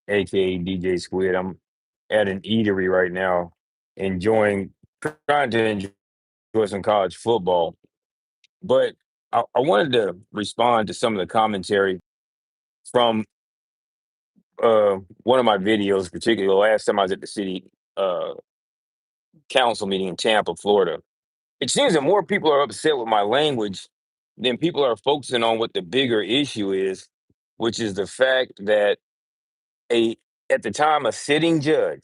aka DJ Squid. I'm at an eatery right now, enjoying, trying to enjoy some college football. But I wanted to respond to some of the commentary from one of my videos, particularly the last time I was at the city uh, council meeting in Tampa, Florida. It seems that more people are upset with my language than people are focusing on what the bigger issue is, which is the fact that a at the time a sitting judge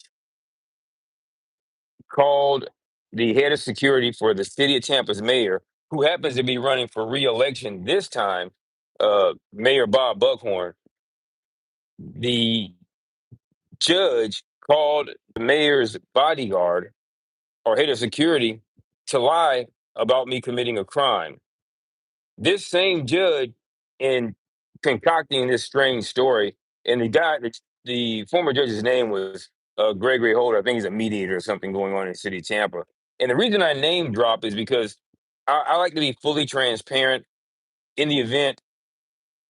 called the head of security for the city of Tampa's mayor, who happens to be running for reelection this time, Mayor Bob Buckhorn. The judge called the mayor's bodyguard or head of security to lie about me committing a crime. This same judge, in concocting this strange story, and the former judge's name was Gregory Holder. I think he's a mediator or something going on in the city of Tampa. And the reason I name drop is because I like to be fully transparent in the event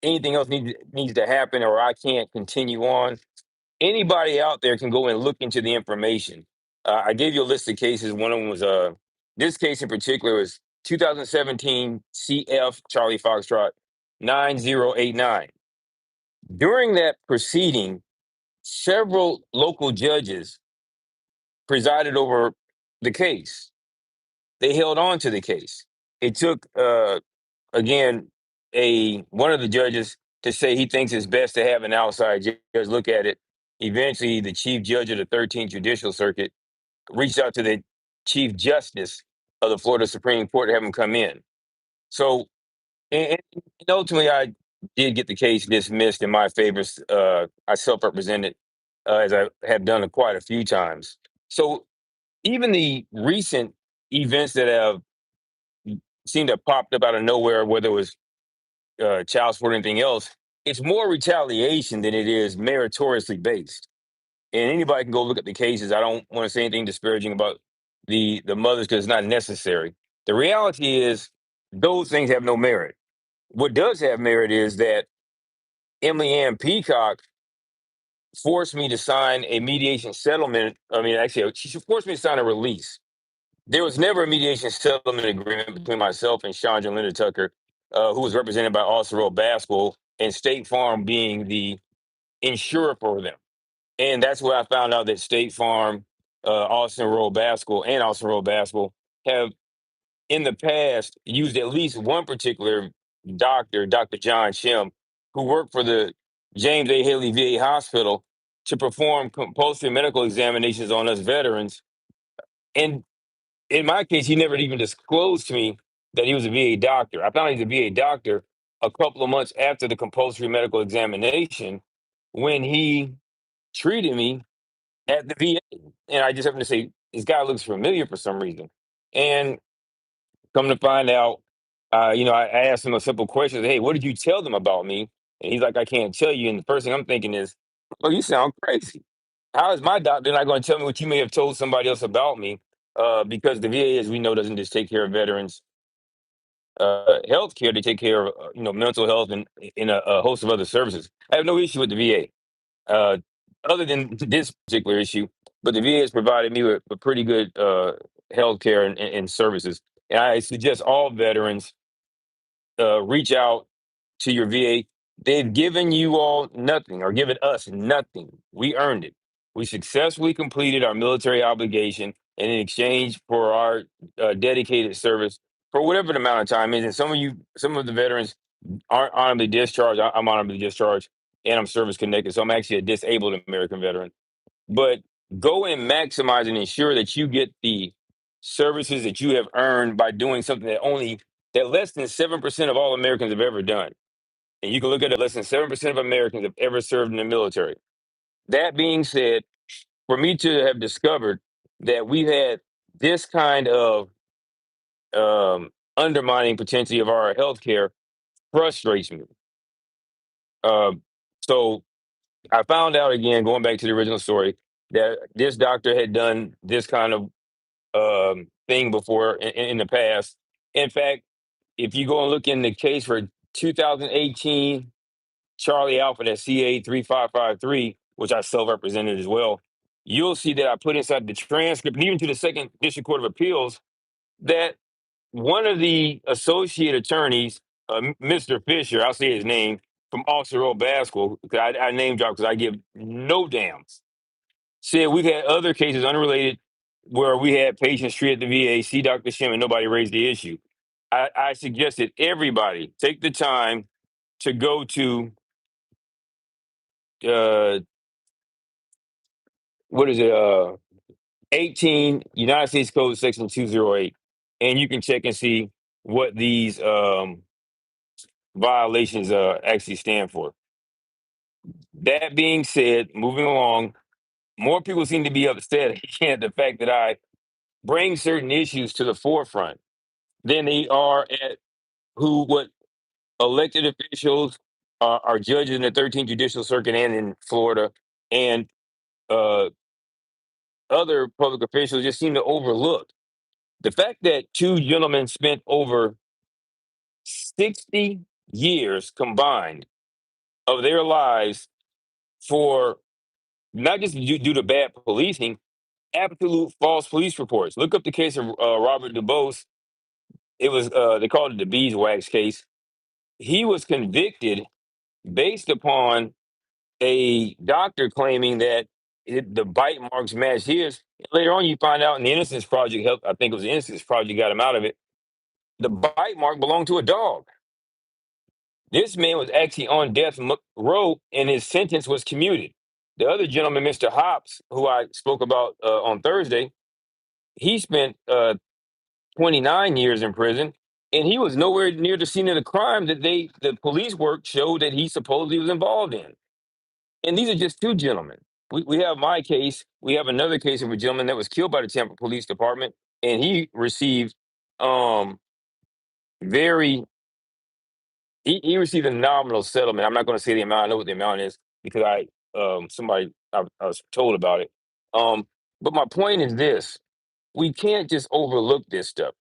anything else needs to happen or I can't continue on. Anybody out there can go and look into the information. I gave you a list of cases. One of them was this case in particular was 2017 CF Charlie Foxtrot 9089. During that proceeding, several local judges presided over the case. They held on to the case. It took again a one of the judges to say he thinks it's best to have an outside judge look at it. Eventually, the chief judge of the 13th Judicial Circuit reached out to the chief justice of the Florida Supreme Court to have him come in. So, and ultimately, I did get the case dismissed in my favor. I self-represented, as I have done it quite a few times. So, even the recent events that have seemed to have popped up out of nowhere, whether it was child support or anything else, it's more retaliation than it is meritoriously based. And anybody can go look at the cases. I don't want to say anything disparaging about the mothers because it's not necessary. The reality is those things have no merit. What does have merit is that Emily Ann Peacock forced me to sign a mediation settlement. I mean, actually, she forced me to sign a release. There was never a mediation settlement agreement between myself and Chandra Linda Tucker, who was represented by Austin Road Basketball and State Farm being the insurer for them. And that's where I found out that State Farm, Austin Road Basketball, and Austin Road Basketball have in the past used at least one particular doctor, Dr. John Shim, who worked for the James A. Haley VA Hospital to perform compulsory medical examinations on us veterans. And in my case, he never even disclosed to me that he was a VA doctor. I found he's a VA doctor a couple of months after the compulsory medical examination when he treated me at the VA. And I just happened to say, this guy looks familiar for some reason. And come to find out, I asked him a simple question. Hey, what did you tell them about me? And he's like, I can't tell you. And the first thing I'm thinking is, well, you sound crazy. How is my doctor not going to tell me what you may have told somebody else about me? Because the VA, as we know, doesn't just take care of veterans' health care; they take care of mental health and in a host of other services. I have no issue with the VA, other than this particular issue. But the VA has provided me with pretty good health care and services. And I suggest all veterans reach out to your VA. They've given you all nothing or given us nothing. We earned it. We successfully completed our military obligation, and in exchange for our dedicated service for whatever the amount of time is. And some of the veterans aren't honorably discharged. I'm honorably discharged, and I'm service connected. So I'm actually a disabled American veteran. But go and maximize and ensure that you get the services that you have earned by doing something that less than 7% of all Americans have ever done. And you can look at it, less than 7% of Americans have ever served in the military. That being said, for me to have discovered that we've had this kind of undermining potentially of our healthcare frustrates me. So I found out again, going back to the original story, that this doctor had done this kind of thing before in the past. In fact, if you go and look in the case for 2018 Charlie Alpha, that's CA 3553, which I self-represented as well, you'll see that I put inside the transcript, and even to the Second District Court of Appeals, that one of the associate attorneys, Mr. Fisher, I'll say his name, from Officer Road Basco, because I name drop because I give no damns, said we've had other cases unrelated where we had patients treated at the VA, see Dr. Shim, and nobody raised the issue. I suggested everybody take the time to go to uh, what is it, 18 United States Code Section 208, and you can check and see what these violations actually stand for. That being said, moving along, more people seem to be upset at the fact that I bring certain issues to the forefront than they are at what elected officials are judges in the 13th Judicial Circuit and in Florida, and uh, other public officials just seem to overlook. The fact that two gentlemen spent over 60 years combined of their lives for not just due to bad policing, absolute false police reports. Look up the case of Robert DuBose. It was they called it the beeswax case. He was convicted based upon a doctor claiming that the bite marks matched his. Later on, you find out in the Innocence Project, I think it was the Innocence Project got him out of it. The bite mark belonged to a dog. This man was actually on death row, and his sentence was commuted. The other gentleman, Mr. Hops, who I spoke about on Thursday, he spent 29 years in prison, and he was nowhere near the scene of the crime that the police work showed that he supposedly was involved in. And these are just two gentlemen. We have my case. We have another case of a gentleman that was killed by the Tampa Police Department, and he received um very he received a nominal settlement. I'm not going to say the amount. I know what the amount is because I was told about it. Um, but my point is this: we can't just overlook this stuff.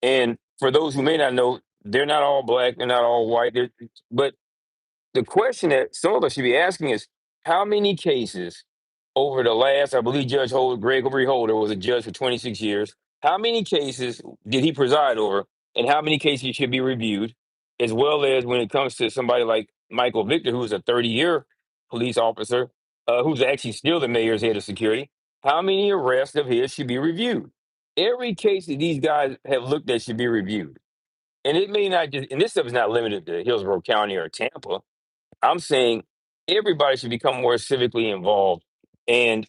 And for those who may not know, they're not all black, they're not all white. But the question that some of us should be asking is, how many cases over the last, I believe Gregory Holder was a judge for 26 years. How many cases did he preside over, and how many cases should be reviewed? As well as when it comes to somebody like Michael Victor, who is a 30-year police officer, who's actually still the mayor's head of security, how many arrests of his should be reviewed? Every case that these guys have looked at should be reviewed. And it may not just, and this stuff is not limited to Hillsborough County or Tampa. I'm saying everybody should become more civically involved and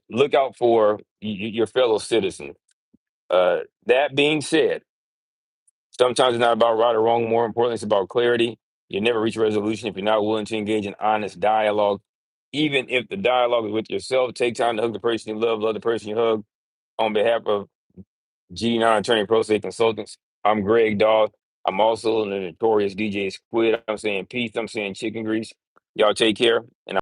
look out for your fellow citizens. That being said, sometimes it's not about right or wrong. More importantly, it's about clarity. You never reach a resolution if you're not willing to engage in honest dialogue. Even if the dialogue is with yourself, take time to hug the person you love the person you hug. On behalf of G9 Attorney Pro Se Consultants, I'm Greg Dawes. I'm also the notorious DJ Squid. I'm saying peace. I'm saying chicken grease. Y'all take care. And